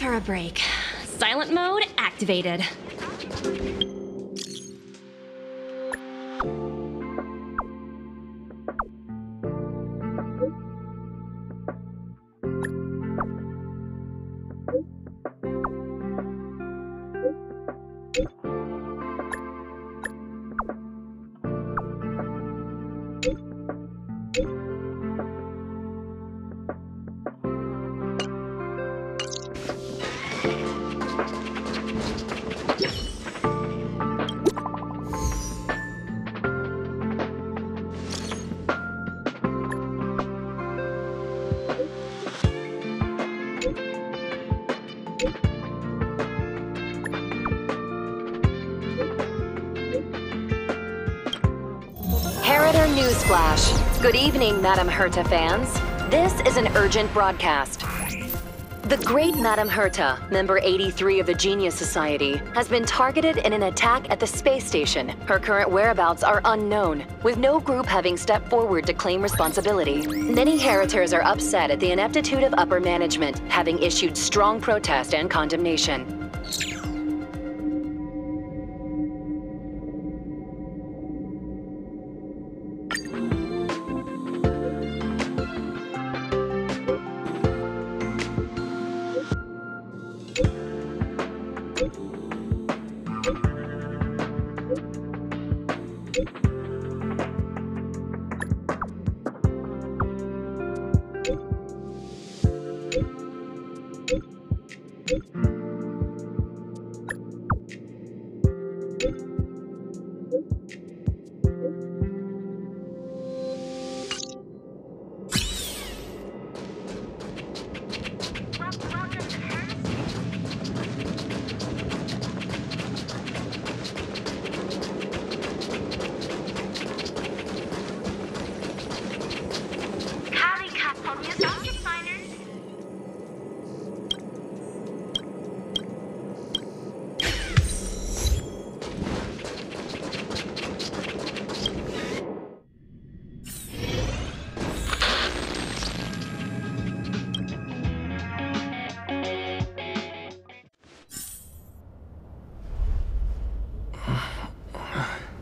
for a break. Silent mode activated. Newsflash. Good evening, Madame Herta fans. This is an urgent broadcast. The great Madame Herta, member 83 of the Genius Society, has been targeted in an attack at the space station. Her current whereabouts are unknown, with no group having stepped forward to claim responsibility. Many Heritors are upset at the ineptitude of upper management, having issued strong protest and condemnation.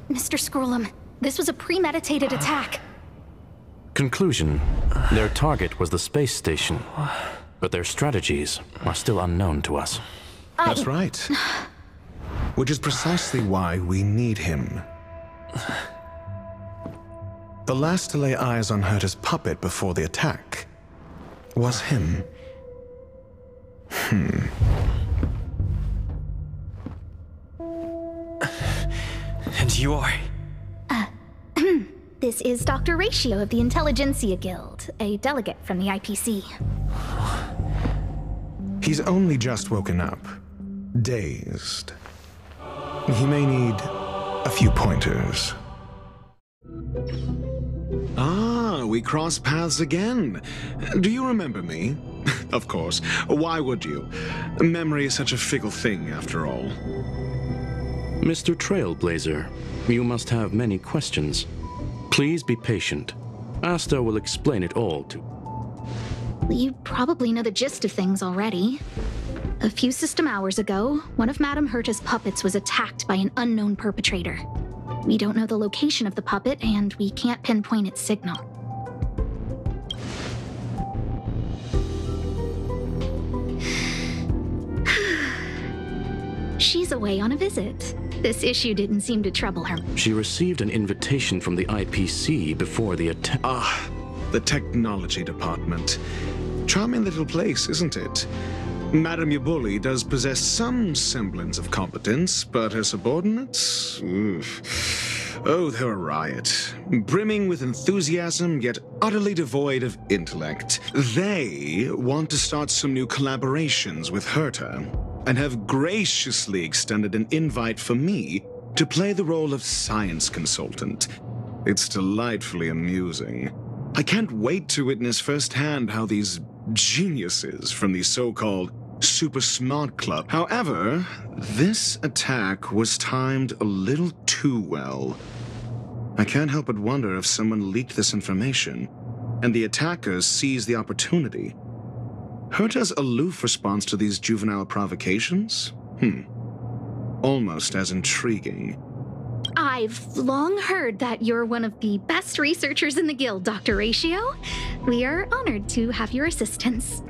Mr. Scrollum, this was a premeditated attack. Conclusion. Their target was the space station, but their strategies are still unknown to us. That's right. Which is precisely why we need him. The last to lay eyes on Herta's puppet before the attack was him. And you are? This is Dr. Ratio of the Intelligentsia Guild, a delegate from the IPC. He's only just woken up, dazed. He may need a few pointers. Ah, we cross paths again. Do you remember me? Of course. Why would you? Memory is such a fickle thing, after all. Mr. Trailblazer, you must have many questions. Please be patient. Asta will explain it all to... You probably know the gist of things already. A few system hours ago, one of Madame Herta's puppets was attacked by an unknown perpetrator. We don't know the location of the puppet, and we can't pinpoint its signal. She's away on a visit. This issue didn't seem to trouble her. She received an invitation from the IPC before the attack. Ah, the technology department. Charming little place, isn't it? Madame Yabuli does possess some semblance of competence, but her subordinates? Oof. Oh, they're a riot. Brimming with enthusiasm, yet utterly devoid of intellect. They want to start some new collaborations with Herta, and have graciously extended an invite for me to play the role of science consultant. It's delightfully amusing. I can't wait to witness firsthand how these geniuses from the so-called Super Smart Club. However, this attack was timed a little too well. I can't help but wonder if someone leaked this information, and the attackers seized the opportunity. Herta's aloof response to these juvenile provocations? Almost as intriguing. I've long heard that you're one of the best researchers in the guild, Dr. Ratio. We are honored to have your assistance.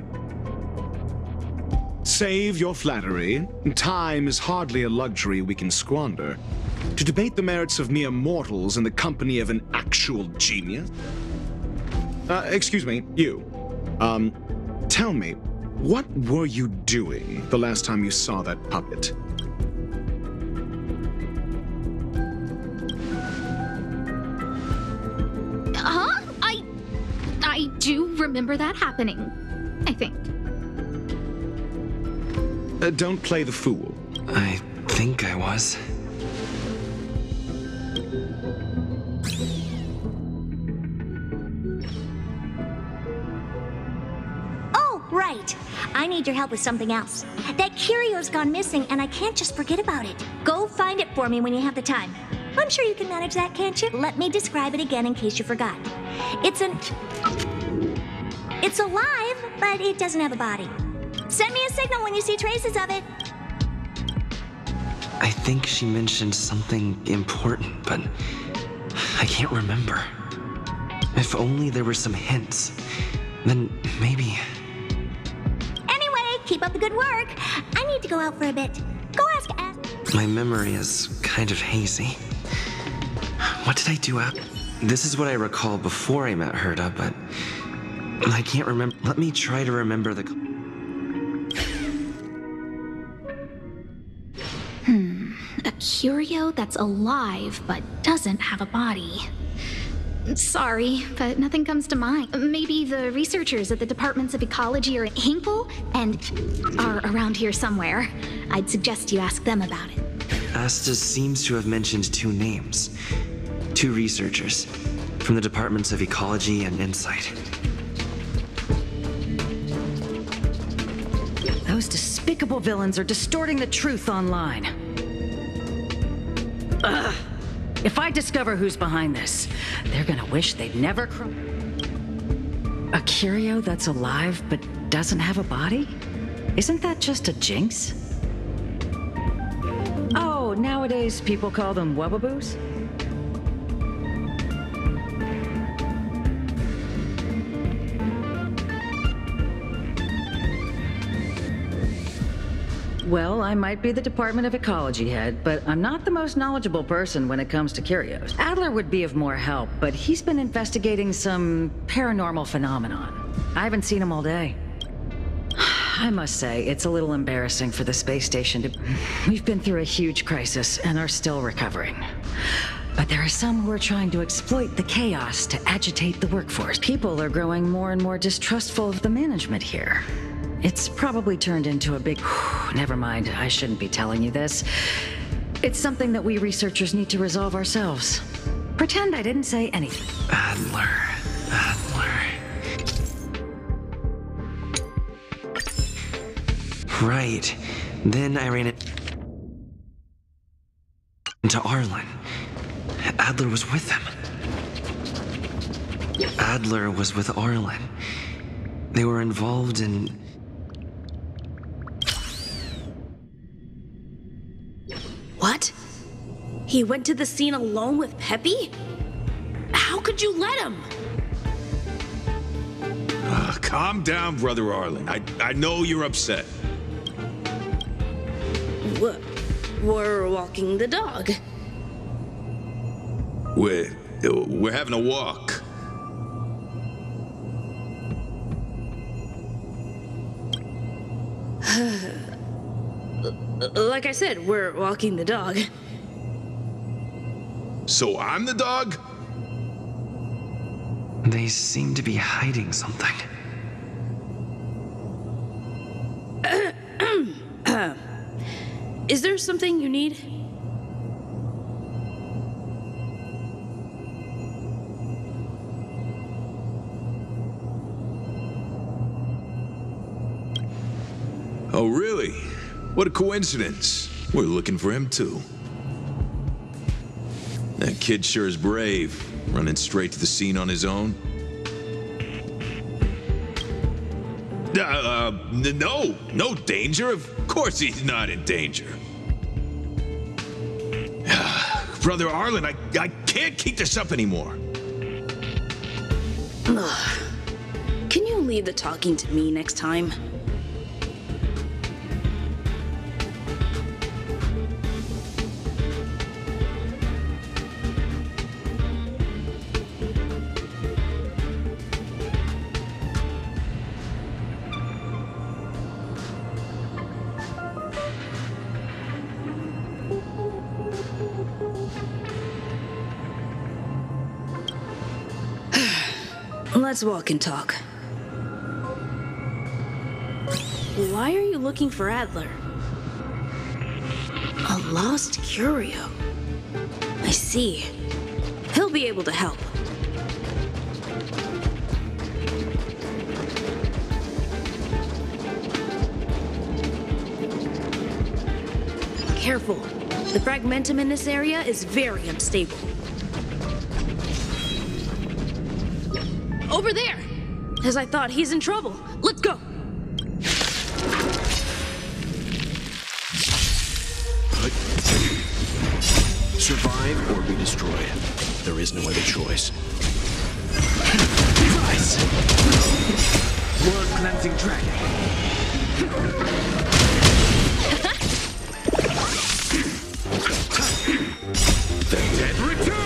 Save your flattery. Time is hardly a luxury we can squander. To debate the merits of mere mortals in the company of an actual genius? Excuse me, you. Tell me, what were you doing the last time you saw that puppet? Huh? I do remember that happening, I think. Don't play the fool. I think I was. Oh, right. I need your help with something else. That curio's gone missing, and I can't just forget about it. Go find it for me when you have the time. I'm sure you can manage that, can't you? Let me describe it again in case you forgot. It's alive, but it doesn't have a body. Send me a signal when you see traces of it. I think she mentioned something important, but I can't remember. If only there were some hints, then maybe... Anyway, keep up the good work. I need to go out for a bit. Go ask My memory is kind of hazy. What did I do after? This is what I recall before I met Herta, but I can't remember. Let me try to remember the... A curio that's alive but doesn't have a body. Sorry, but nothing comes to mind. Maybe the researchers at the departments of ecology are at Hinkle and are around here somewhere. I'd suggest you ask them about it. Asta seems to have mentioned two names. Two researchers from the departments of ecology and insight. Those despicable villains are distorting the truth online. Ugh. If I discover who's behind this, they're gonna wish they'd never A curio that's alive but doesn't have a body? Isn't that just a jinx? Oh, nowadays people call them wubbaboos? Well, I might be the Department of Ecology head, but I'm not the most knowledgeable person when it comes to curios. Adler would be of more help, but he's been investigating some paranormal phenomenon. I haven't seen him all day. I must say, it's a little embarrassing for the space station to... We've been through a huge crisis and are still recovering. But there are some who are trying to exploit the chaos to agitate the workforce. People are growing more and more distrustful of the management here. It's probably turned into a big... Never mind, I shouldn't be telling you this. It's something that we researchers need to resolve ourselves. Pretend I didn't say anything. Adler. Right. Then I ran into Arlen. Adler was with him. Adler was with Arlen. They were involved in... What? He went to the scene alone with Peppy? How could you let him? Calm down, Brother Arlen. I know you're upset. We're walking the dog. We're having a walk. Like I said, we're walking the dog. So I'm the dog? They seem to be hiding something. Is there something you need? Oh, really? What a coincidence. We're looking for him, too. That kid sure is brave, running straight to the scene on his own. No danger. Of course he's not in danger. Brother Arlen, I can't keep this up anymore. Can you leave the talking to me next time? Let's walk and talk. Why are you looking for Adler? A lost curio. I see. He'll be able to help. Careful. The fragmentum in this area is very unstable. Over there! As I thought, he's in trouble. Let's go! Survive or be destroyed. There is no other choice. Rise! Blood cleansing dragon. The dead return!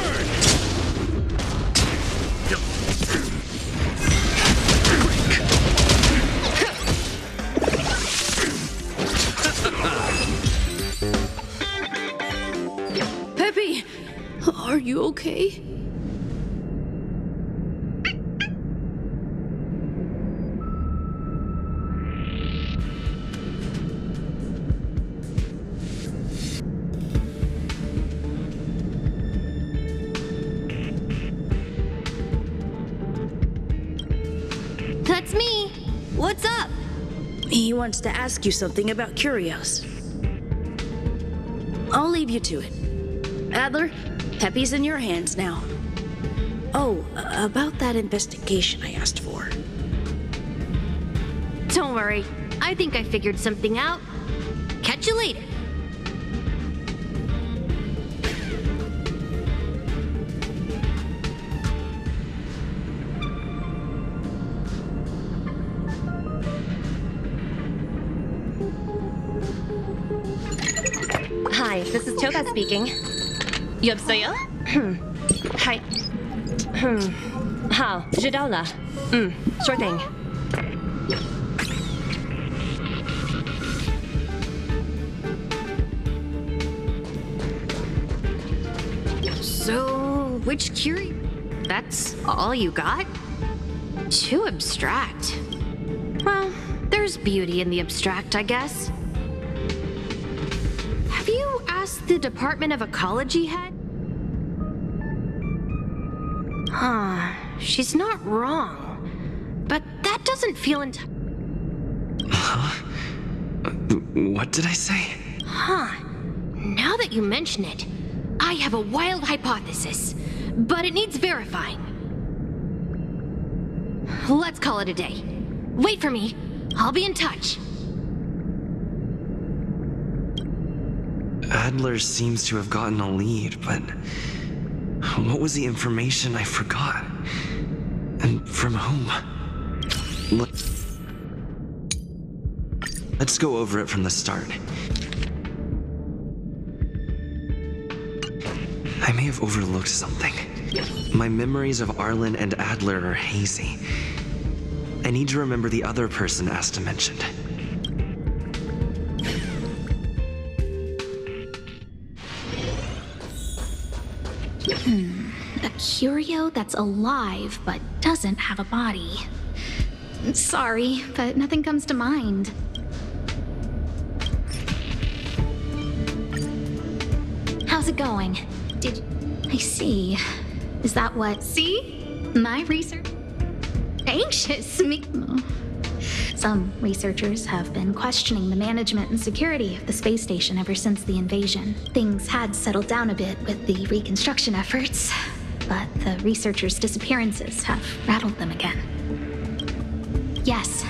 Peppy! Are you okay? That's me. What's up? He wants to ask you something about curios. I'll leave you to it. Adler, Peppy's in your hands now. Oh, about that investigation I asked for. Don't worry. I think I figured something out. Catch you later. Hi, this is Toga speaking. 여보세요? Hi. 好，知道了。sure thing. So, which curio? That's all you got? Too abstract. Well, there's beauty in the abstract, I guess. Have you asked the Department of Ecology head? Huh, she's not wrong. But that doesn't feel What did I say? Huh. Now that you mention it, I have a wild hypothesis, but it needs verifying. Let's call it a day. Wait for me. I'll be in touch. Adler seems to have gotten a lead, but what was the information I forgot? And from whom? Let's go over it from the start. I may have overlooked something. My memories of Arlen and Adler are hazy. I need to remember the other person Asta mentioned. A curio that's alive but doesn't have a body. Sorry, but nothing comes to mind. How's it going? I see. Is that what? See? My research? Anxious me. Some researchers have been questioning the management and security of the space station ever since the invasion. Things had settled down a bit with the reconstruction efforts, but the researchers' disappearances have rattled them again. Yes,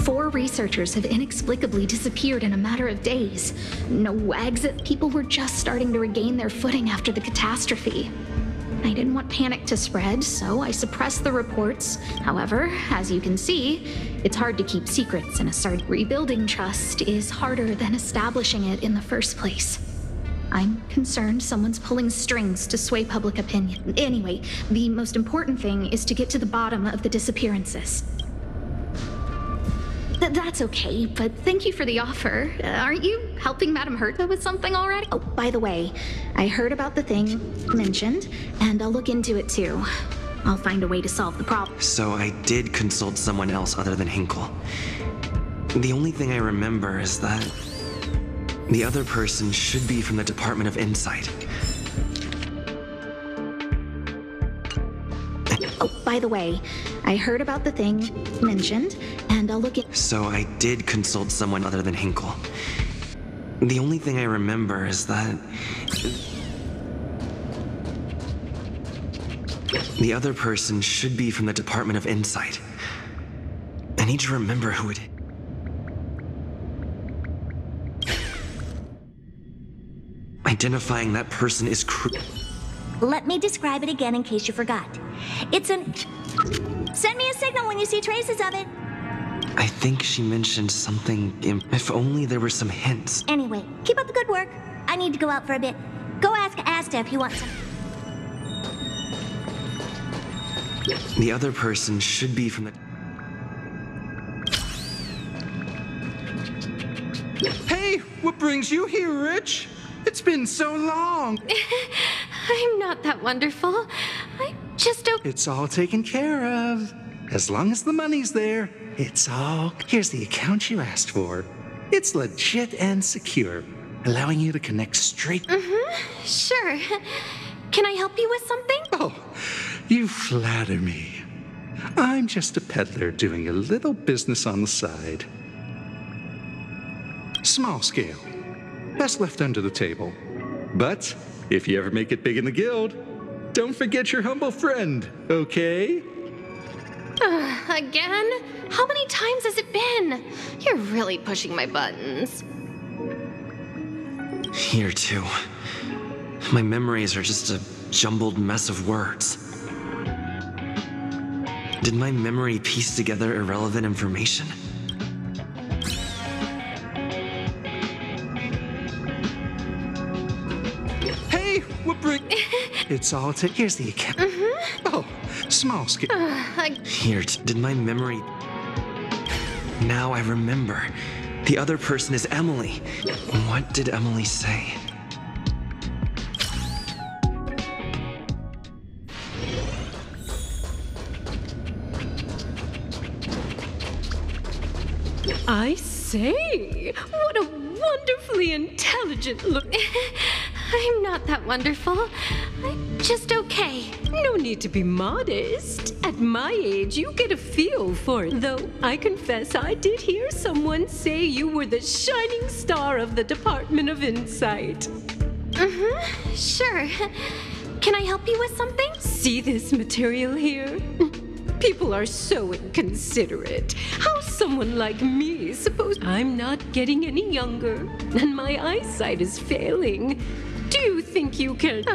4 researchers have inexplicably disappeared in a matter of days. No exit, people were just starting to regain their footing after the catastrophe. I didn't want panic to spread, so I suppressed the reports. However, as you can see, it's hard to keep secrets in a start. Rebuilding trust is harder than establishing it in the first place. I'm concerned someone's pulling strings to sway public opinion. Anyway, the most important thing is to get to the bottom of the disappearances. That's okay, but thank you for the offer. Aren't you helping Madame Herta with something already? Oh, by the way, I heard about the thing mentioned, and I'll look into it too. I'll find a way to solve the problem. So I did consult someone else other than Hinkle. The only thing I remember is that the other person should be from the Department of Insight. Oh, by the way, I heard about the thing mentioned, and I'll look at... So I did consult someone other than Hinkle. The only thing I remember is that the other person should be from the Department of Insight. I need to remember who it is. Identifying that person is Let me describe it again in case you forgot. It's an... Send me a signal when you see traces of it. I think she mentioned something. If only there were some hints. Anyway, keep up the good work. I need to go out for a bit. Go ask Asta if you want some. The other person should be from the... Hey, what brings you here, Rich? It's been so long. I'm not that wonderful. I'm just okay. It's all taken care of. As long as the money's there, it's all... Here's the account you asked for. It's legit and secure, allowing you to connect straight... Sure. Can I help you with something? Oh, you flatter me. I'm just a peddler doing a little business on the side. Small scale. Best left under the table. But if you ever make it big in the guild, don't forget your humble friend, okay? Again? How many times has it been? You're really pushing my buttons. Here, too. My memories are just a jumbled mess of words. Did my memory piece together irrelevant information? Hey, what bring... It's all Here's the account. Oh, small scale. Here, did my memory... Now I remember. The other person is Emily. What did Emily say? I say, what a wonderfully intelligent look. I'm not that wonderful. I'm just okay. No need to be modest. At my age, you get a feel for it. Though I confess I did hear someone say you were the shining star of the Department of Insight. Sure. Can I help you with something? See this material here? People are so inconsiderate. How's someone like me supposed... I'm not getting any younger, and my eyesight is failing. Do you think you can...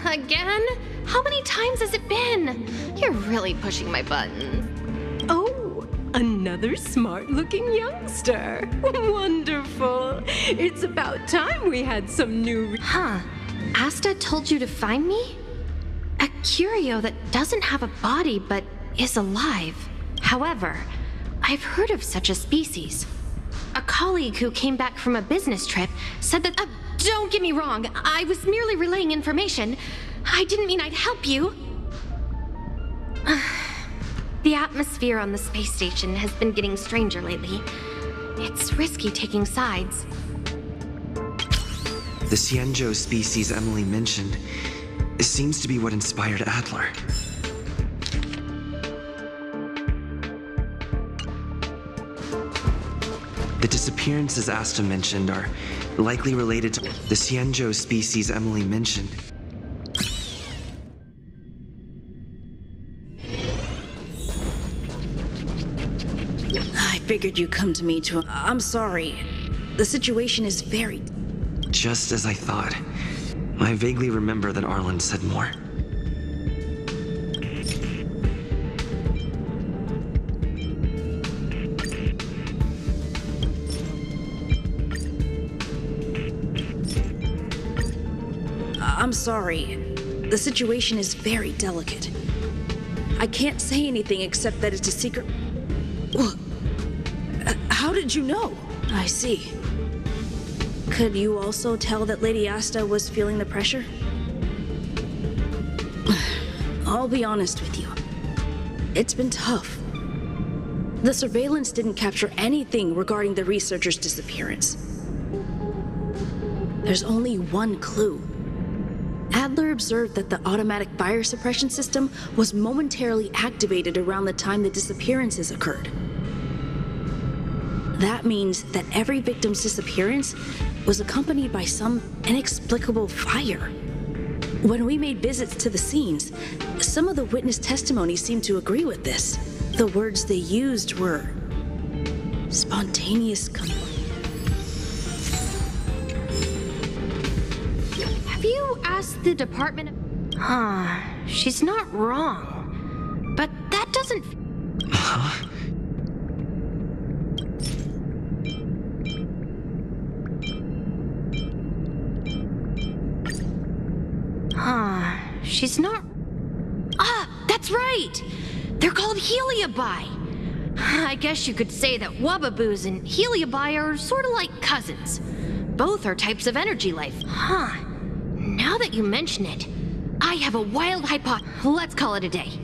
Again? How many times has it been? You're really pushing my buttons. Oh, another smart-looking youngster. Wonderful. It's about time we had some new... Asta told you to find me? A curio that doesn't have a body but is alive. However, I've heard of such a species. A colleague who came back from a business trip said that... don't get me wrong, I was merely relaying information. I didn't mean I'd help you. The atmosphere on the space station has been getting stranger lately. It's risky taking sides. The Xianzhou species Emily mentioned seems to be what inspired Adler. The disappearances Asta mentioned are likely related to the Xianzhou species Emily mentioned. I figured you'd come to me to... I'm sorry. The situation is very... Just as I thought. I vaguely remember that Arlen said more. I'm sorry. The situation is very delicate. I can't say anything except that it's a secret... How did you know? I see. Could you also tell that Lady Asta was feeling the pressure? I'll be honest with you. It's been tough. The surveillance didn't capture anything regarding the researcher's disappearance. There's only one clue. Adler observed that the automatic fire suppression system was momentarily activated around the time the disappearances occurred. That means that every victim's disappearance was accompanied by some inexplicable fire. When we made visits to the scenes, some of the witness testimony seemed to agree with this. The words they used were spontaneous Have you asked the department of... she's not wrong. But that doesn't... Huh? She's not... that's right! They're called Heliobi. I guess you could say that Wubbaboos and Heliobi are sort of like cousins. Both are types of energy life. Now that you mention it, I have a wild Let's call it a day.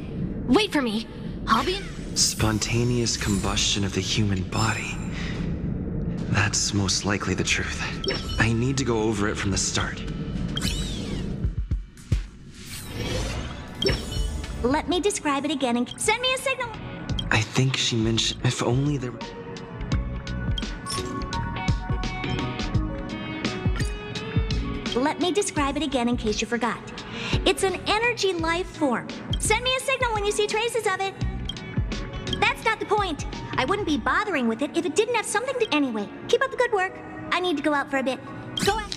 Wait for me. I'll be in... Spontaneous combustion of the human body. That's most likely the truth. I need to go over it from the start. Let me describe it again and send me a signal. I think she mentioned if only there... Let me describe it again in case you forgot. It's an energy life form. Send me a signal when you see traces of it. That's not the point. I wouldn't be bothering with it if it didn't have something to... Anyway, keep up the good work. I need to go out for a bit. Go out.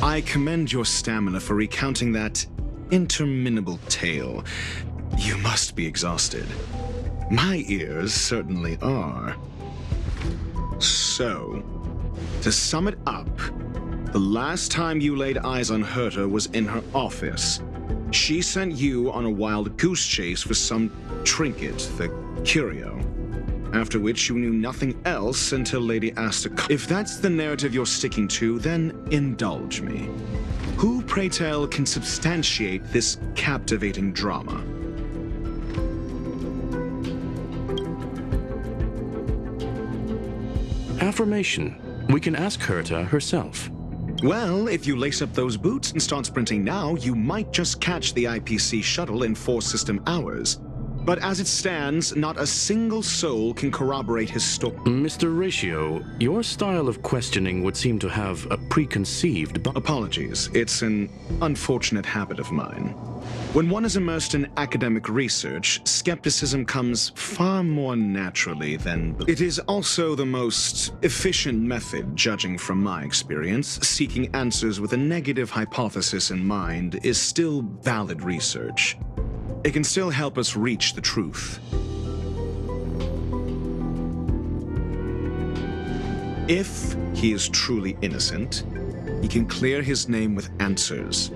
I commend your stamina for recounting that interminable tale. You must be exhausted. My ears certainly are. So, to sum it up, the last time you laid eyes on Herta was in her office. She sent you on a wild goose chase for some trinket, the curio. After which you knew nothing else until Lady Asta... If that's the narrative you're sticking to, then indulge me. Who, pray tell, can substantiate this captivating drama? Affirmation. We can ask Herta herself. Well, if you lace up those boots and start sprinting now, you might just catch the IPC shuttle in 4 system hours. But as it stands, not a single soul can corroborate his story. Mr. Ratio, your style of questioning would seem to have a preconceived... Apologies. It's an unfortunate habit of mine. When one is immersed in academic research, skepticism comes far more naturally than... It is also the most efficient method, judging from my experience. Seeking answers with a negative hypothesis in mind is still valid research. It can still help us reach the truth. If he is truly innocent, he can clear his name with answers.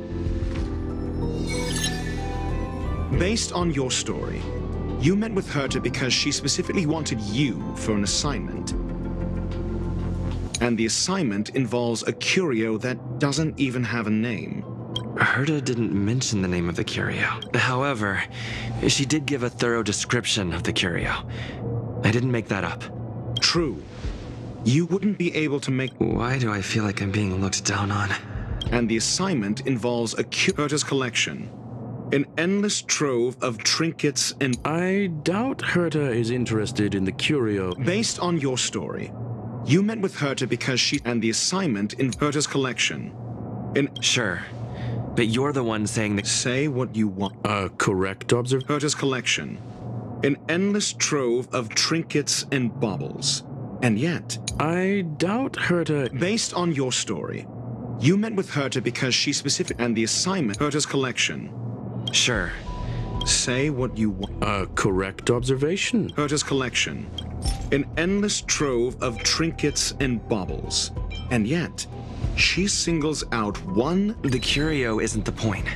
Based on your story, you met with Herta because she specifically wanted you for an assignment. And the assignment involves a curio that doesn't even have a name. Herta didn't mention the name of the curio. However, she did give a thorough description of the curio. I didn't make that up. True. You wouldn't be able to make... Why do I feel like I'm being looked down on? And the assignment involves a Herta's collection. An endless trove of trinkets and... I doubt Herta is interested in the curio. Based on your story, You met with Herta because she and the assignment in Herta's collection. Sure. But you're the one saying that— Say what you want. Correct observation. Herta's collection. An endless trove of trinkets and baubles. And yet— I doubt Herta— Based on your story, you met with Herta because she specific and the assignment Herta's collection. Sure. Say what you want. Correct observation. Herta's collection. An endless trove of trinkets and baubles. And yet, she singles out one— The curio isn't the point.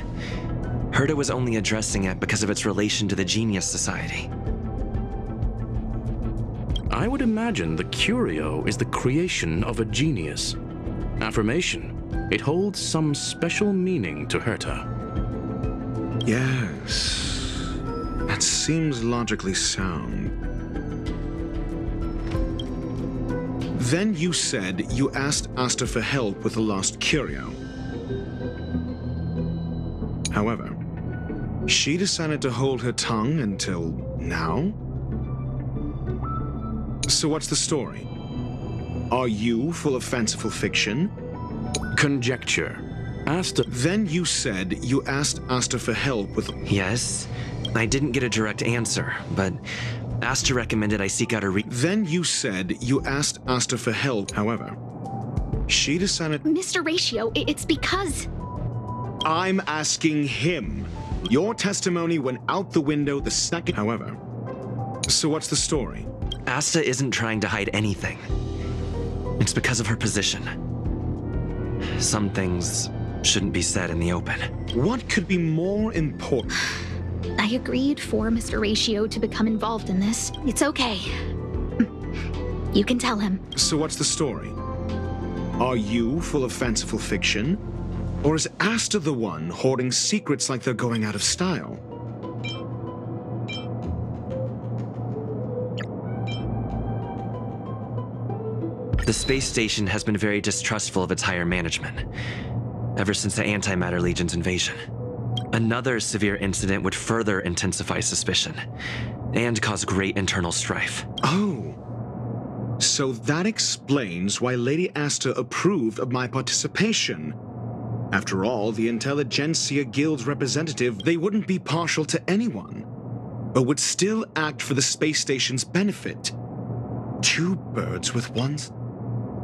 Herta was only addressing it because of its relation to the Genius Society. I would imagine the curio is the creation of a genius. Affirmation. It holds some special meaning to Herta. Yes. That seems logically sound. Then you said you asked Asta for help with the lost curio. However, she decided to hold her tongue until now? So what's the story? Are you full of fanciful fiction? Conjecture. Asta— Then you said you asked Asta for help with— Yes. I didn't get a direct answer, but Asta recommended I seek out a Then you said you asked Asta for help. However, she decided— Mr. Ratio, it's because— I'm asking him. Your testimony went out the window the second— However, so what's the story? Asta isn't trying to hide anything. It's because of her position. Some things shouldn't be said in the open. What could be more important? I agreed for Mr. Ratio to become involved in this. It's okay. You can tell him. So what's the story? Are you full of fanciful fiction? Or is Asta the one hoarding secrets like they're going out of style? The space station has been very distrustful of its higher management, ever since the Antimatter Legion's invasion. Another severe incident would further intensify suspicion, and cause great internal strife. Oh. So that explains why Lady Asta approved of my participation. After all, the Intelligentsia Guild's representative, they wouldn't be partial to anyone, but would still act for the space station's benefit. Two birds with one—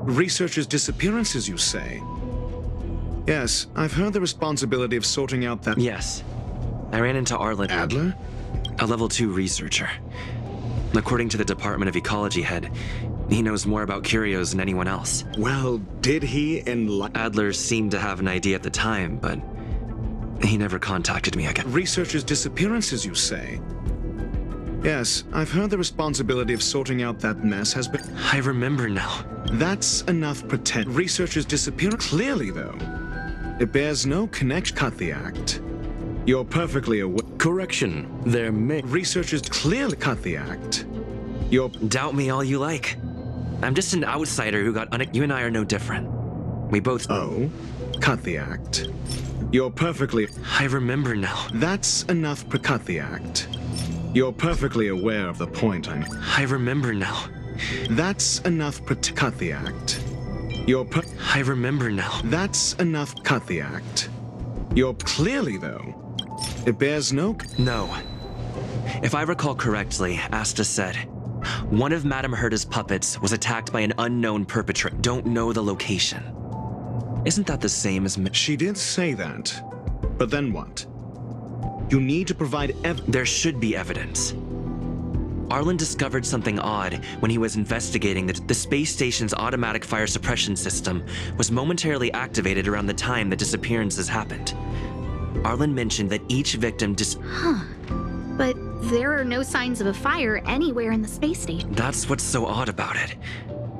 Researchers' disappearances, you say? Yes, I've heard the responsibility of sorting out that— Yes. I ran into Arlen— Adler? A level 2 researcher. According to the Department of Ecology head, he knows more about curios than anyone else. Well, did he Adler seemed to have an idea at the time, but he never contacted me again. Researchers' disappearances, you say? Yes, I've heard the responsibility of sorting out that mess has been— I remember now. That's enough pretend. Researchers disappear clearly, though. It bears no connection. Cut the act. You're perfectly aware— Correction. There may— Researchers clearly cut the act. You're— Doubt me all you like. I'm just an outsider who got You and I are no different. We both— Oh? Cut the act. You're perfectly— I remember now. That's enough. Cut the act. You're perfectly aware of the point I'm— I remember now. That's enough. Cut the act. I remember now. That's enough. Cut the act. You're clearly, though. It bears no— No. If I recall correctly, Asta said, one of Madame Herta's puppets was attacked by an unknown perpetrator. Don't know the location. Isn't that the same as— She did say that. But then what? You need to provide There should be evidence. Arlen discovered something odd when he was investigating that the space station's automatic fire suppression system was momentarily activated around the time the disappearances happened. Arlen mentioned that each victim But there are no signs of a fire anywhere in the space station. That's what's so odd about it.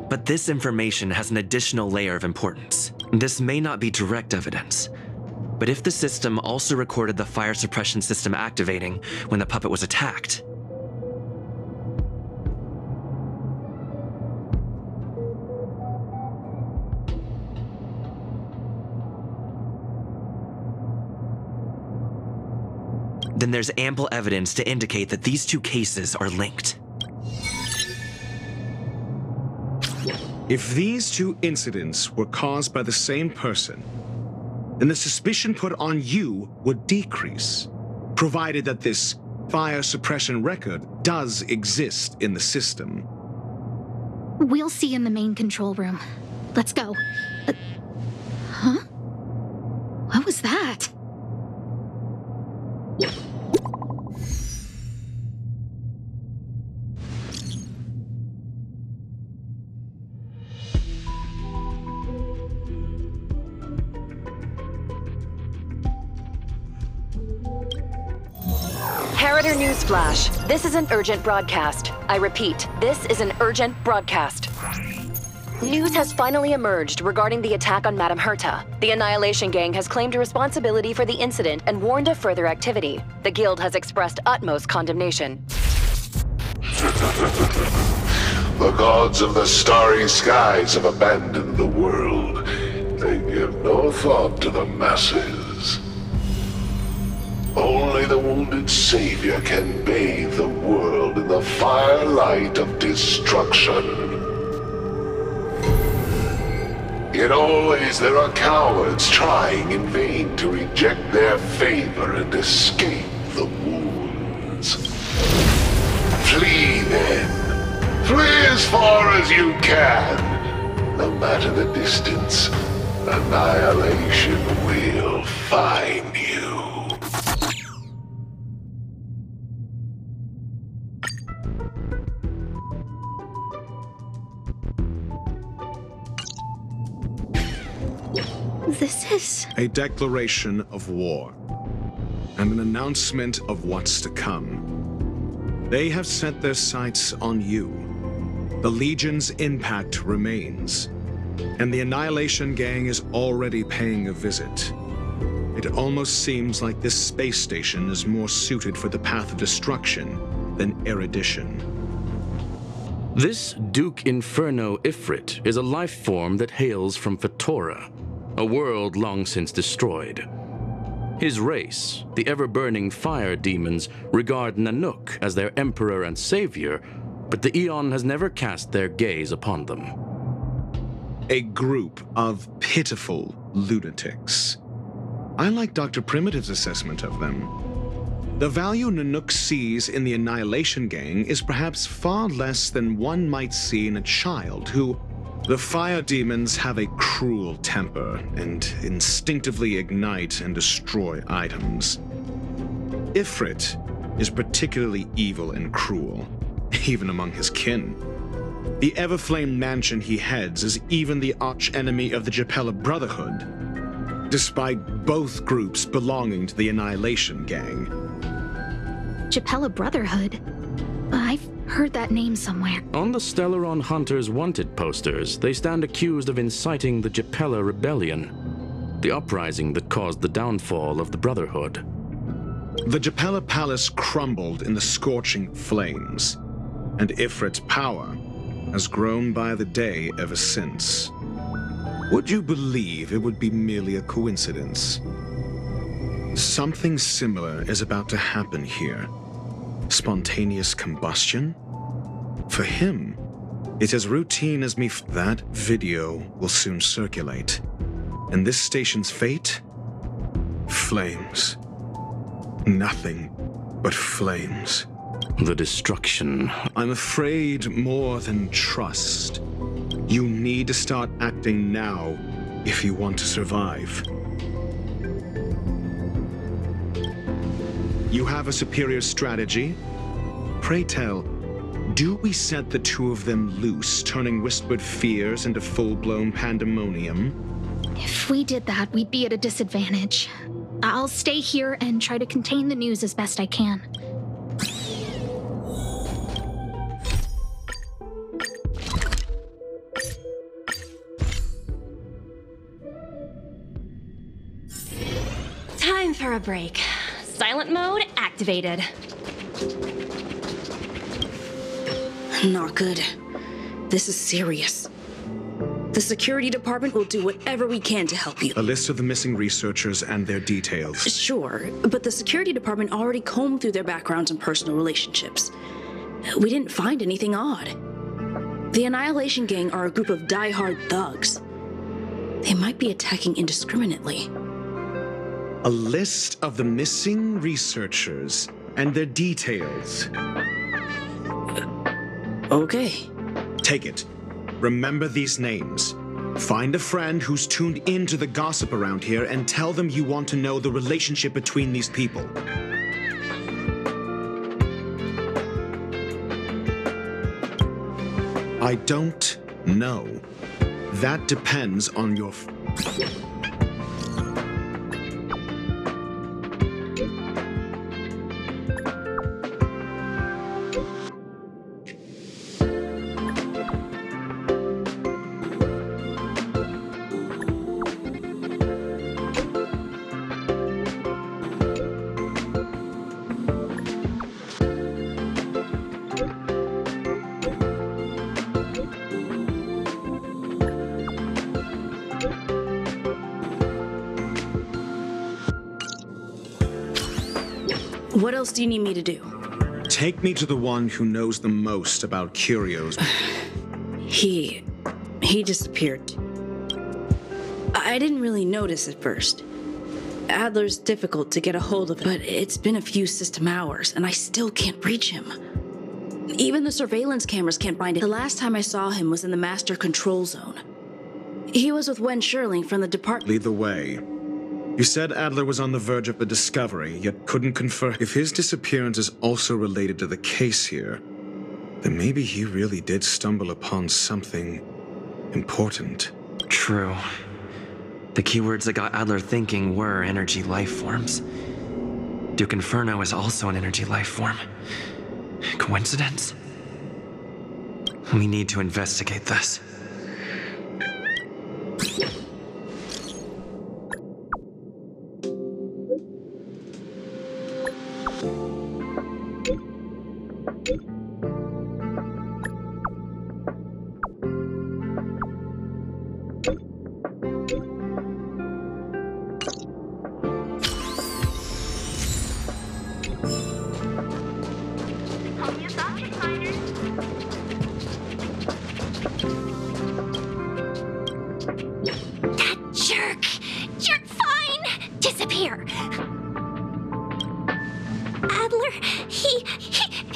But this information has an additional layer of importance. This may not be direct evidence, but if the system also recorded the fire suppression system activating when the puppet was attacked, then there's ample evidence to indicate that these two cases are linked. If these two incidents were caused by the same person, then the suspicion put on you would decrease, provided that this fire suppression record does exist in the system. We'll see in the main control room. Let's go. Huh? What was that? Harrider Newsflash. This is an urgent broadcast. I repeat, this is an urgent broadcast. News has finally emerged regarding the attack on Madame Herta. The Annihilation Gang has claimed responsibility for the incident and warned of further activity. The Guild has expressed utmost condemnation. The gods of the starry skies have abandoned the world. They give no thought to the masses. Only the wounded savior can bathe the world in the firelight of destruction. Yet always there are cowards trying in vain to reject their favor and escape the wounds. Flee then. Flee as far as you can. No matter the distance, annihilation will find you. This is... a declaration of war, and an announcement of what's to come. They have set their sights on you. The Legion's impact remains, and the Annihilation Gang is already paying a visit. It almost seems like this space station is more suited for the path of destruction than erudition. This Duke Inferno Ifrit is a life form that hails from Fatora, a world long since destroyed. His race, the ever-burning fire demons, regard Nanook as their emperor and savior, but the Eon has never cast their gaze upon them. A group of pitiful lunatics. I like Dr. Primitive's assessment of them. The value Nanook sees in the Annihilation Gang is perhaps far less than one might see in a child who... The fire demons have a cruel temper and instinctively ignite and destroy items. Ifrit is particularly evil and cruel, even among his kin. The Everflame mansion he heads is even the arch-enemy of the Japella Brotherhood, despite both groups belonging to the Annihilation Gang. Japella Brotherhood? I've heard that name somewhere. On the Stellaron Hunters Wanted posters, they stand accused of inciting the Japella Rebellion, the uprising that caused the downfall of the Brotherhood. The Japella Palace crumbled in the scorching flames, and Ifrit's power has grown by the day ever since. Would you believe it would be merely a coincidence? Something similar is about to happen here. Spontaneous combustion? For him, it's as routine as me. That video will soon circulate. And this station's fate? Flames. Nothing but flames. The destruction. I'm afraid more than trust. You need to start acting now if you want to survive. You have a superior strategy? Pray tell, do we set the two of them loose, turning whispered fears into full-blown pandemonium? If we did that, we'd be at a disadvantage. I'll stay here and try to contain the news as best I can. Time for a break. Silent mode activated. Not good. This is serious. The security department will do whatever we can to help you. A list of the missing researchers and their details. Sure, but the security department already combed through their backgrounds and personal relationships. We didn't find anything odd. The Annihilation Gang are a group of die-hard thugs. They might be attacking indiscriminately. A list of the missing researchers and their details. Okay. Take it. Remember these names. Find a friend who's tuned into the gossip around here and tell them you want to know the relationship between these people. I don't know. That depends on your... What else do you need me to do? Take me to the one who knows the most about curios. He disappeared. I didn't really notice at first. Adler's difficult to get a hold of, but it's been a few system hours, and I still can't reach him. Even the surveillance cameras can't find him. The last time I saw him was in the Master Control Zone. He was with Wen Sherling from the department. Lead the way. You said Adler was on the verge of a discovery, yet couldn't confirm. If his disappearance is also related to the case here, then maybe he really did stumble upon something important. True. The keywords that got Adler thinking were energy life forms. Duke Inferno is also an energy life form. Coincidence? We need to investigate this.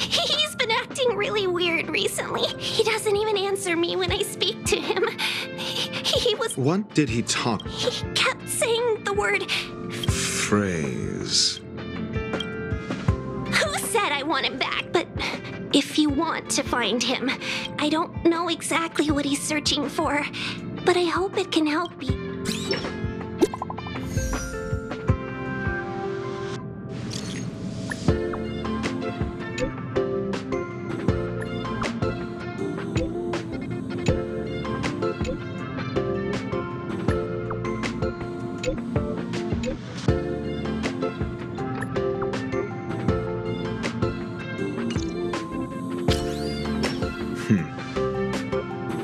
He's been acting really weird recently. He doesn't even answer me when I speak to him. He was... What did he talk? He kept saying the word... Phrase. Who said I want him back? But if you want to find him, I don't know exactly what he's searching for, but I hope it can help you.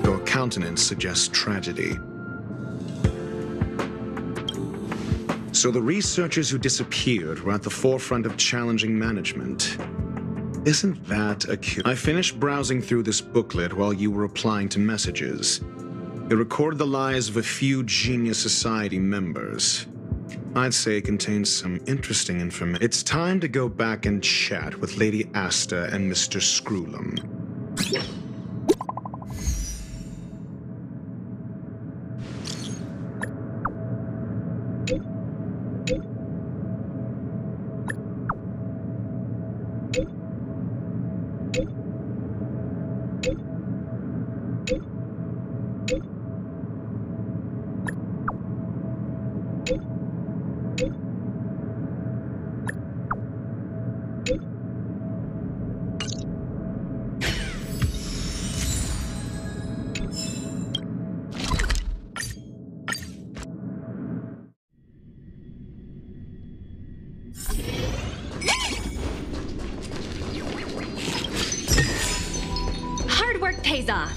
Your countenance suggests tragedy. So the researchers who disappeared were at the forefront of challenging management. Isn't that acute? I finished browsing through this booklet while you were replying to messages. It recorded the lives of a few Genius Society members. I'd say it contains some interesting information. It's time to go back and chat with Lady Asta and Mr. Screwlum. Hard work pays off.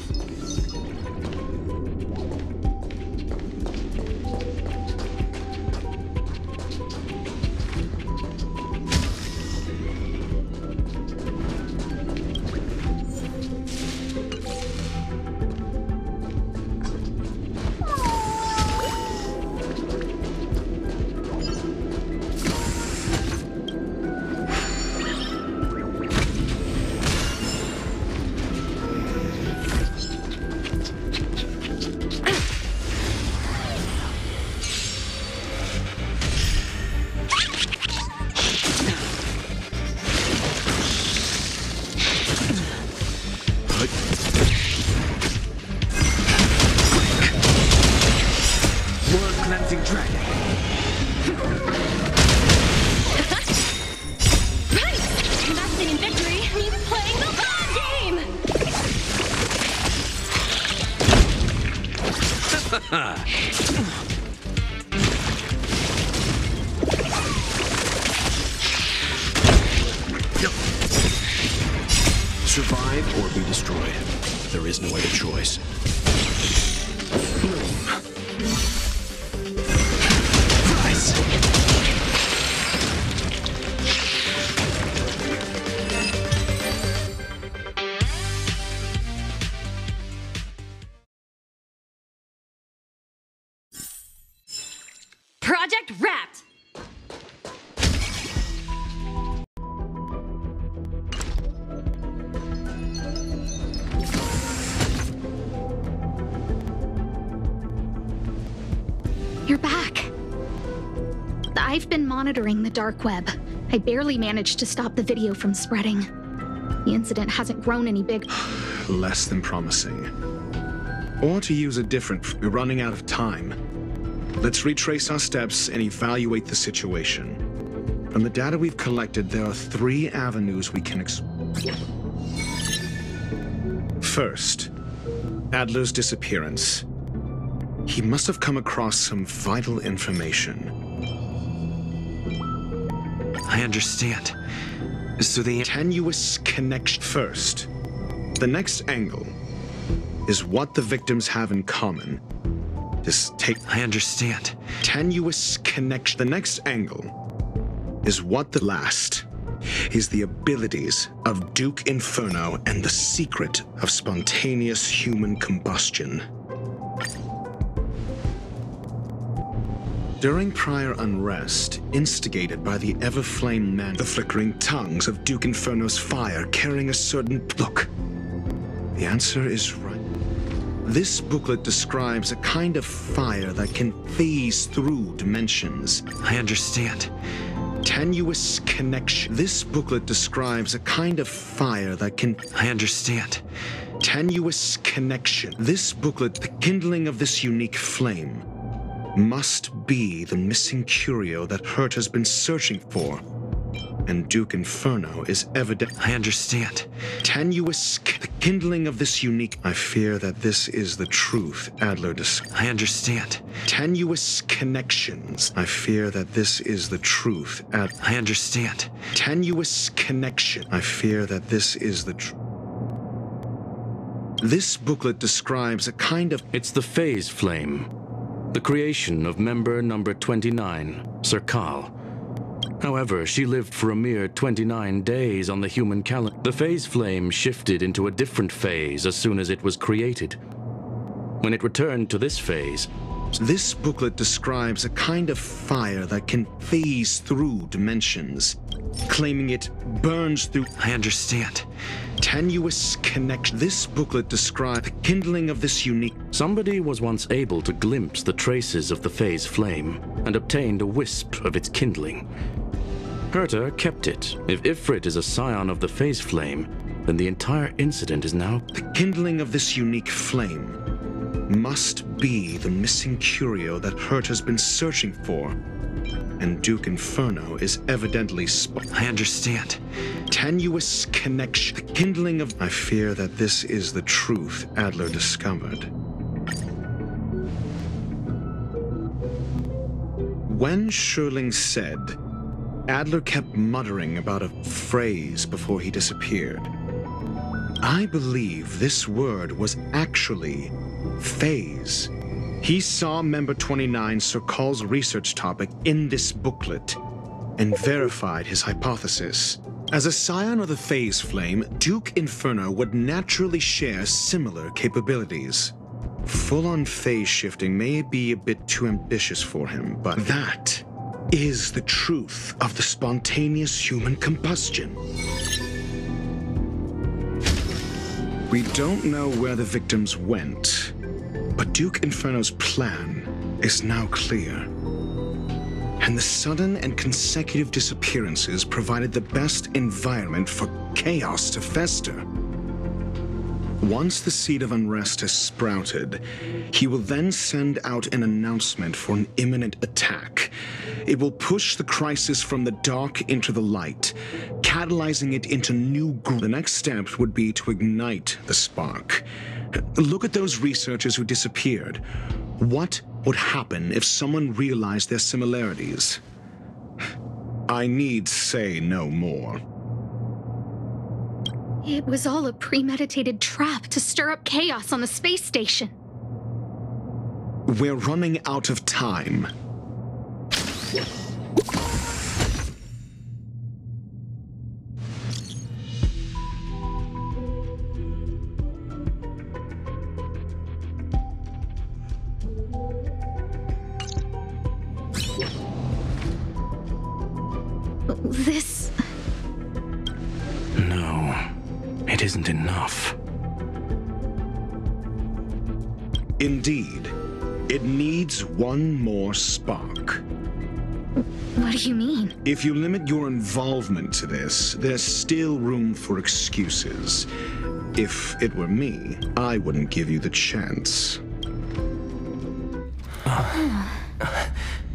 dragon. Right! Investing in victory means playing the long game! Survive or be destroyed. There is no other choice. Rise! Project wrapped! You're back. I've been monitoring the dark web. I barely managed to stop the video from spreading. The incident hasn't grown any big. Less than promising. Or to use a different, we're running out of time. Let's retrace our steps and evaluate the situation. From the data we've collected, there are 3 avenues we can explore. First, Adler's disappearance. He must have come across some vital information. I understand. So the tenuous connection. First, the next angle is what the victims have in common. I understand. Tenuous connection. The next angle is what the last is the abilities of Duke Inferno and the secret of spontaneous human combustion. During prior unrest, instigated by the ever-flame man, the flickering tongues of Duke Inferno's fire carrying a certain look. The answer is right. This booklet describes a kind of fire that can phase through dimensions. I understand. Tenuous connection. This booklet describes a kind of fire that can... I understand. Tenuous connection. This booklet, the kindling of this unique flame, must be the missing curio that Hurt has been searching for. And Duke Inferno is evident. I understand. Tenuous, the kindling of this unique... I fear that this is the truth Adler I understand. Tenuous connections. I fear that this is the truth I understand. Tenuous connection. I fear that this is the truth. This booklet describes a kind of... It's the phase flame. The creation of member number 29, Sir Kal. However, she lived for a mere 29 days on the human calendar. The phase flame shifted into a different phase as soon as it was created. When it returned to this phase... This booklet describes a kind of fire that can phase through dimensions, claiming it burns through... I understand. Tenuous connection. This booklet describes the kindling of this unique... Somebody was once able to glimpse the traces of the phase flame and obtained a wisp of its kindling. Herta kept it. If Ifrit is a scion of the phase flame, then the entire incident is now... The kindling of this unique flame must be the missing curio that Hurt has been searching for. And Duke Inferno is evidently... I understand. Tenuous connection. The kindling of... I fear that this is the truth Adler discovered. When Sherling said, Adler kept muttering about a phrase before he disappeared. I believe this word was actually phase. He saw member 29 Sir Kal's research topic in this booklet and verified his hypothesis. As a scion of the phase flame, Duke Inferno would naturally share similar capabilities. Full-on phase shifting may be a bit too ambitious for him, but that is the truth of the spontaneous human combustion. We don't know where the victims went, but Duke Inferno's plan is now clear. And the sudden and consecutive disappearances provided the best environment for chaos to fester. Once the seed of unrest has sprouted, he will then send out an announcement for an imminent attack. It will push the crisis from the dark into the light, catalyzing it into new The next step would be to ignite the spark. Look at those researchers who disappeared. What would happen if someone realized their similarities? I need say no more. It was all a premeditated trap to stir up chaos on the space station. We're running out of time. This... No, it isn't enough. Indeed, it needs one more spark. What do you mean? If you limit your involvement to this, there's still room for excuses. If it were me, I wouldn't give you the chance.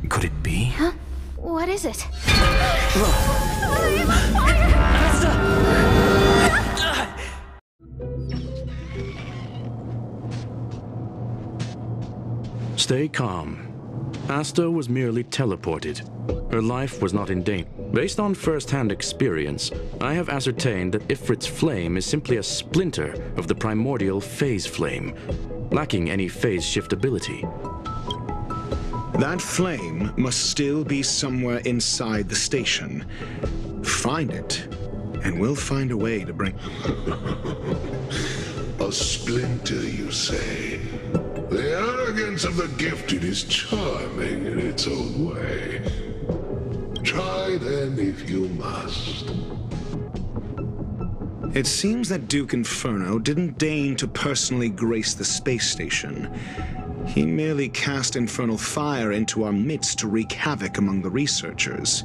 Could it be? Huh? What is it? Stay calm. Asta was merely teleported. Her life was not in danger. Based on first-hand experience, I have ascertained that Ifrit's flame is simply a splinter of the primordial phase flame, lacking any phase shift ability. That flame must still be somewhere inside the station. Find it, and we'll find a way to bring... A splinter, you say? The arrogance of the gifted is charming in its own way. Try then if you must. It seems that Duke Inferno didn't deign to personally grace the space station. He merely cast infernal fire into our midst to wreak havoc among the researchers.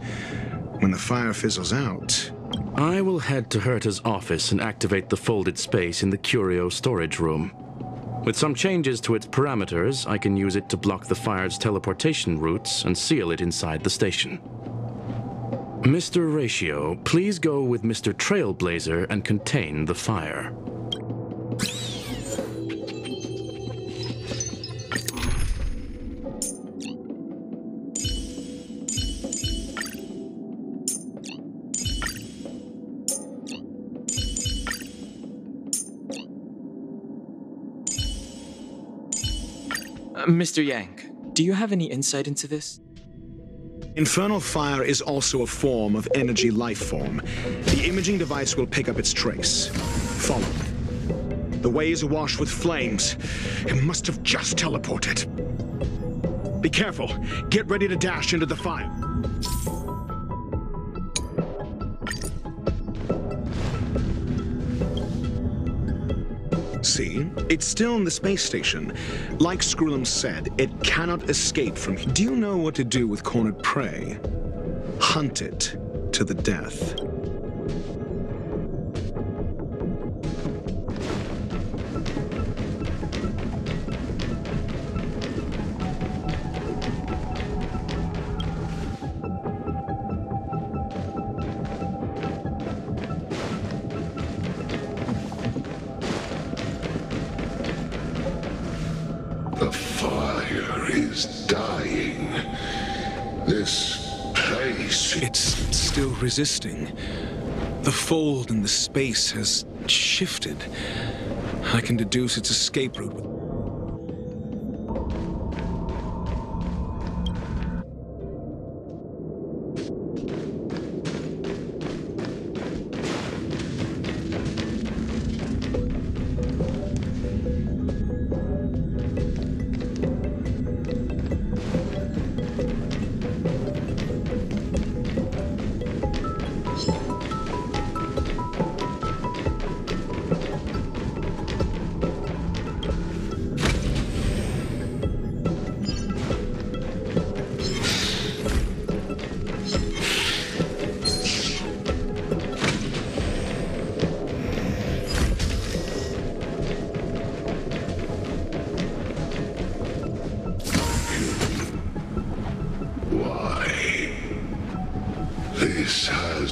When the fire fizzles out... I will head to Herta's office and activate the folded space in the curio storage room. With some changes to its parameters, I can use it to block the fire's teleportation routes and seal it inside the station. Mr. Ratio, please go with Mr. Trailblazer and contain the fire. Mr. Yang, do you have any insight into this? Infernal fire is also a form of energy life form. The imaging device will pick up its trace. Follow me. The way is awash with flames. It must have just teleported. Be careful. Get ready to dash into the fire. See? It's still in the space station. Like Skrullum said, it cannot escape from here. Do you know what to do with cornered prey? Hunt it to the death. It's still resisting. The fold in the space has shifted. I can deduce its escape route.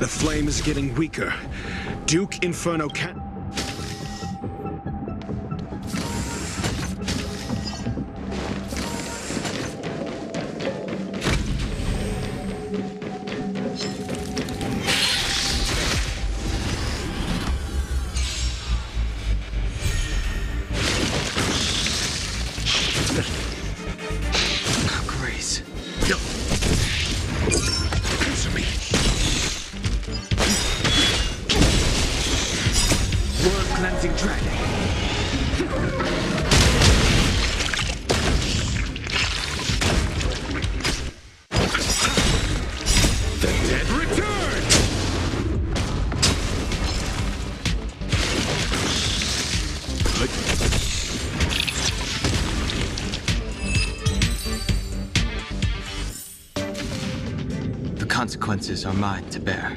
The flame is getting weaker. Duke Inferno can't... Grace. Answer me. Cleansing dragon. The dead return! The consequences are mine to bear.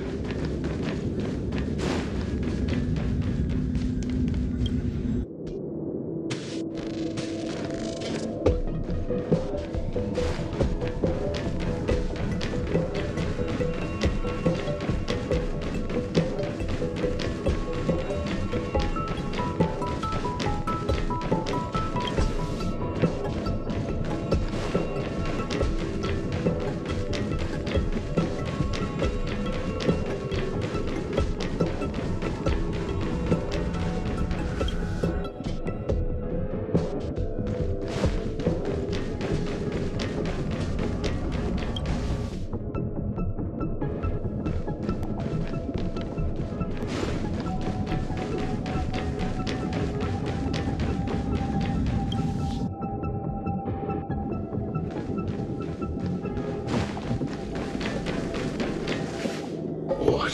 What?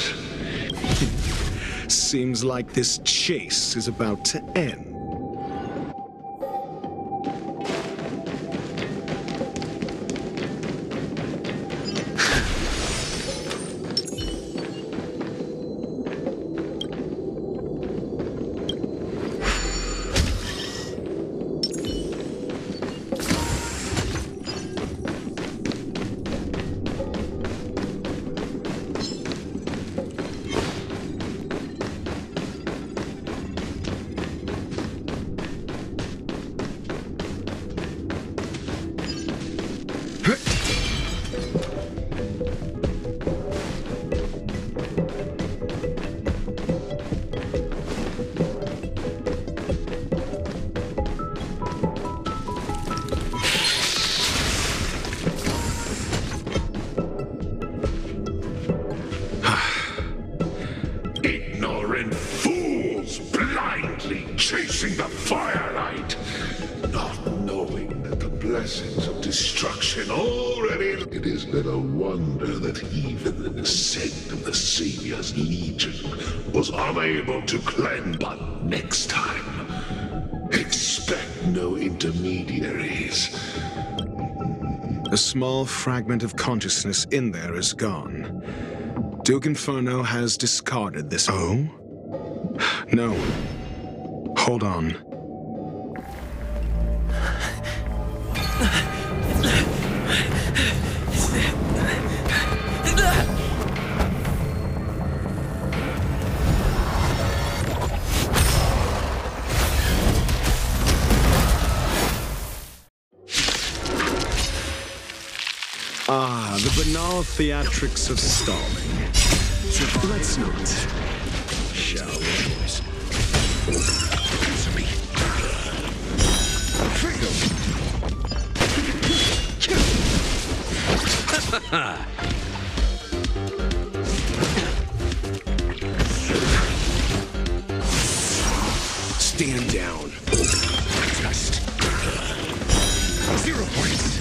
Seems like this chase is about to end. Ignorant fools blindly chasing the firelight, not knowing that the blessings of destruction already... It is little wonder that even the descent of the Savior's Legion was unable to cleanse. But next time, expect no intermediaries. A small fragment of consciousness in there is gone. Duke Inferno has discarded this. Oh? No. Hold on. Ah, the banal theatrics of stalling. Let's not, shall we? Answer me. Freedom. Stand down. Just 0 points.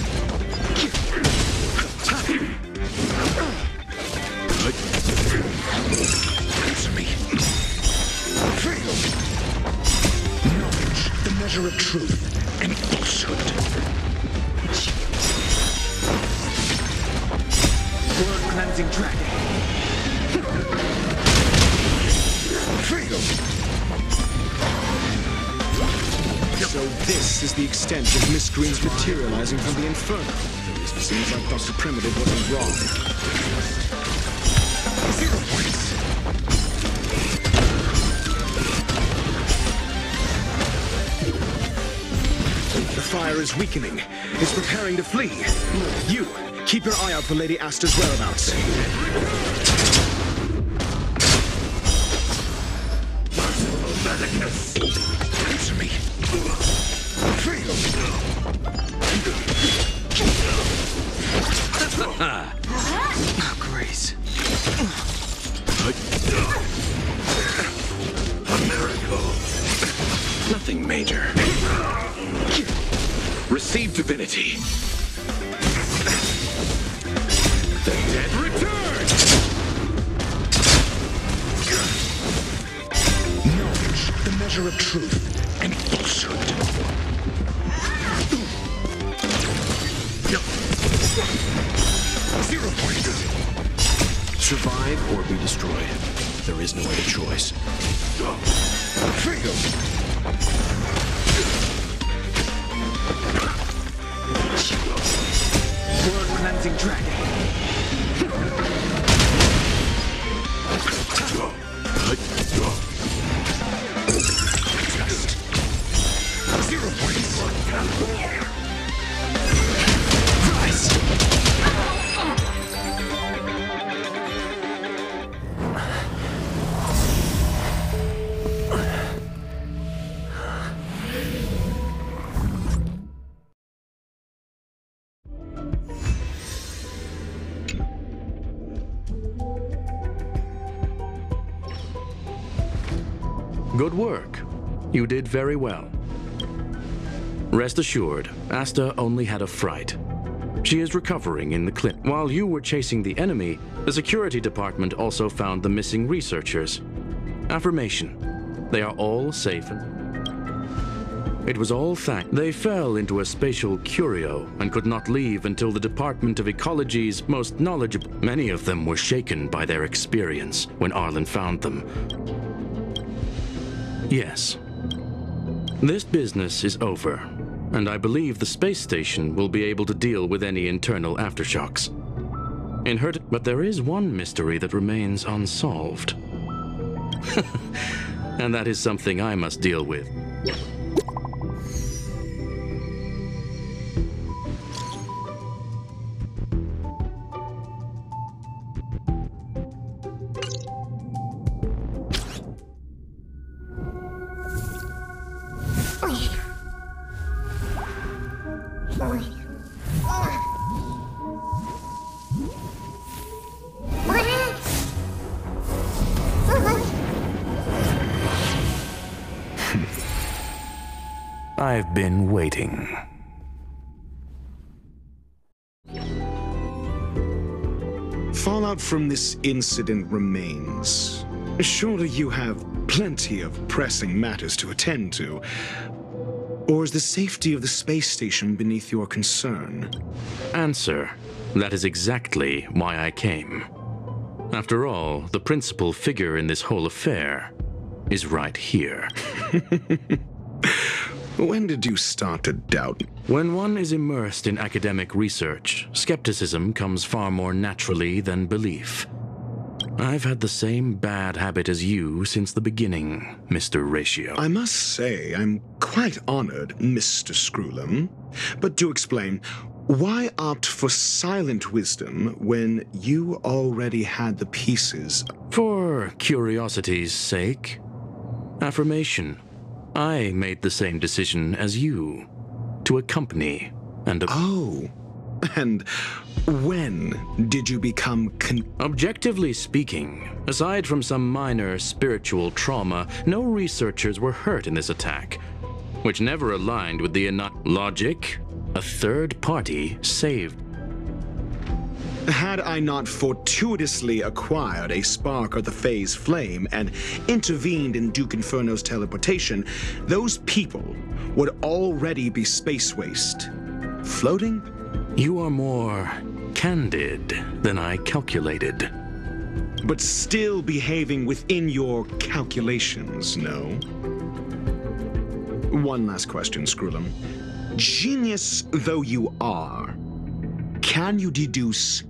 Answer me. Freedom. Knowledge, the measure of truth and falsehood. Word cleansing dragon. Freedom. So this is the extent of miscreants materializing from the Inferno. Seems like Dr. Primitive wasn't wrong. 0 points. The fire is weakening. It's preparing to flee. You, keep your eye out for Lady Asta's whereabouts. Answer me. Grace. A miracle. Nothing major. Receive divinity. The dead return! Knowledge, the measure of truth and falsehood. 0 point. Survive or be destroyed. There is no other choice. Freedom. World-renouncing dragon. Just 0 points. Rise. Good work. You did very well. Rest assured, Asta only had a fright. She is recovering in the clinic. While you were chasing the enemy, the security department also found the missing researchers. Affirmation. They are all safe and... It was all thanks. They fell into a spatial curio and could not leave until the Department of Ecology's most knowledgeable. Many of them were shaken by their experience when Arlen found them. Yes. This business is over, and I believe the space station will be able to deal with any internal aftershocks. But there is one mystery that remains unsolved. And that is something I must deal with. I've been waiting. Fallout from this incident remains. Surely you have plenty of pressing matters to attend to. Or is the safety of the space station beneath your concern? Answer. That is exactly why I came. After all, the principal figure in this whole affair is right here. When did you start to doubt? When one is immersed in academic research, skepticism comes far more naturally than belief. I've had the same bad habit as you since the beginning, Mr. Ratio. I must say, I'm quite honored, Mr. Screwlam. But do explain, why opt for silent wisdom when you already had the pieces? For curiosity's sake. Affirmation. I made the same decision as you, to accompany and... Oh, and when did you become Objectively speaking, aside from some minor spiritual trauma, no researchers were hurt in this attack, which never aligned with the logic. A third party saved. Had I not fortuitously acquired a spark of the phase flame and intervened in Duke Inferno's teleportation, those people would already be space waste. Floating? You are more candid than I calculated. But still behaving within your calculations, no? One last question, Screwlam. Genius though you are, can you deduce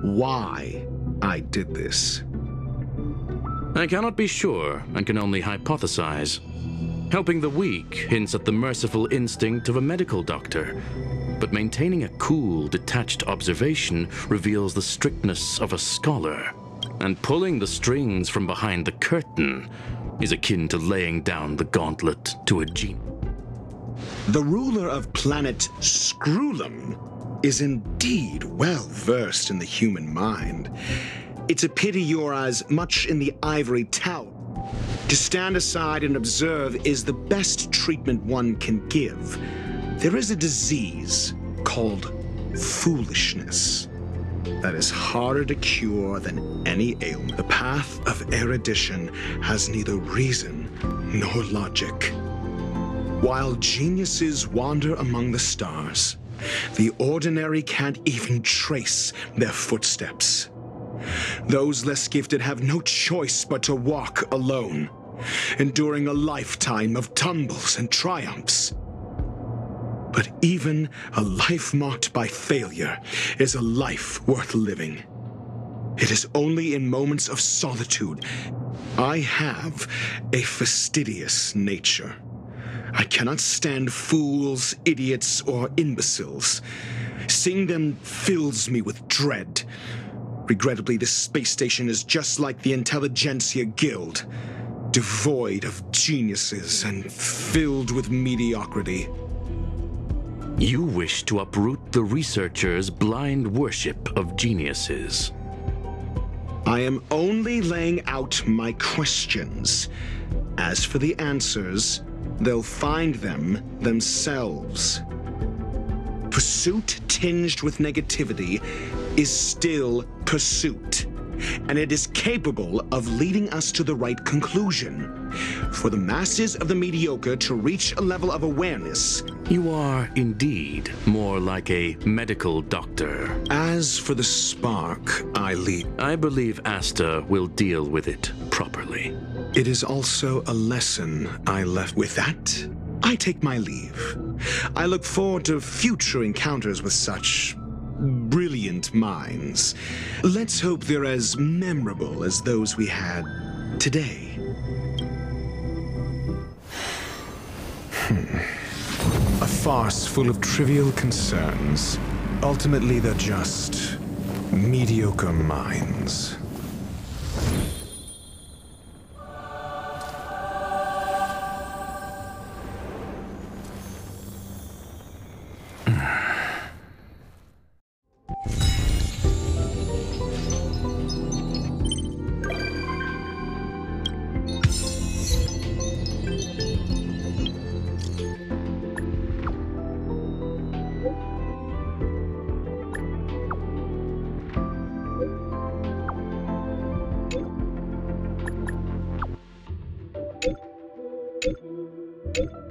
why I did this? I cannot be sure and can only hypothesize. Helping the weak hints at the merciful instinct of a medical doctor, but maintaining a cool, detached observation reveals the strictness of a scholar. And pulling the strings from behind the curtain is akin to laying down the gauntlet to a genie. The ruler of planet Screwlum is indeed well versed in the human mind. It's a pity you're as much in the ivory tower. To stand aside and observe is the best treatment one can give. There is a disease called foolishness that is harder to cure than any ailment. The path of erudition has neither reason nor logic. While geniuses wander among the stars, the ordinary can't even trace their footsteps. Those less gifted have no choice but to walk alone, enduring a lifetime of tumbles and triumphs. But even a life marked by failure is a life worth living. It is only in moments of solitude. I have a fastidious nature. I cannot stand fools, idiots, or imbeciles. Seeing them fills me with dread. Regrettably, this space station is just like the Intelligentsia Guild, devoid of geniuses and filled with mediocrity. You wish to uproot the researchers' blind worship of geniuses. I am only laying out my questions. As for the answers, they'll find them themselves. Pursuit tinged with negativity is still pursuit, and it is capable of leading us to the right conclusion. For the masses of the mediocre to reach a level of awareness, you are indeed more like a medical doctor. As for the spark I lead, I believe Asta will deal with it properly. It is also a lesson I left. With that, I take my leave. I look forward to future encounters with such brilliant minds. Let's hope they're as memorable as those we had today. A farce full of trivial concerns. Ultimately, they're just mediocre minds. you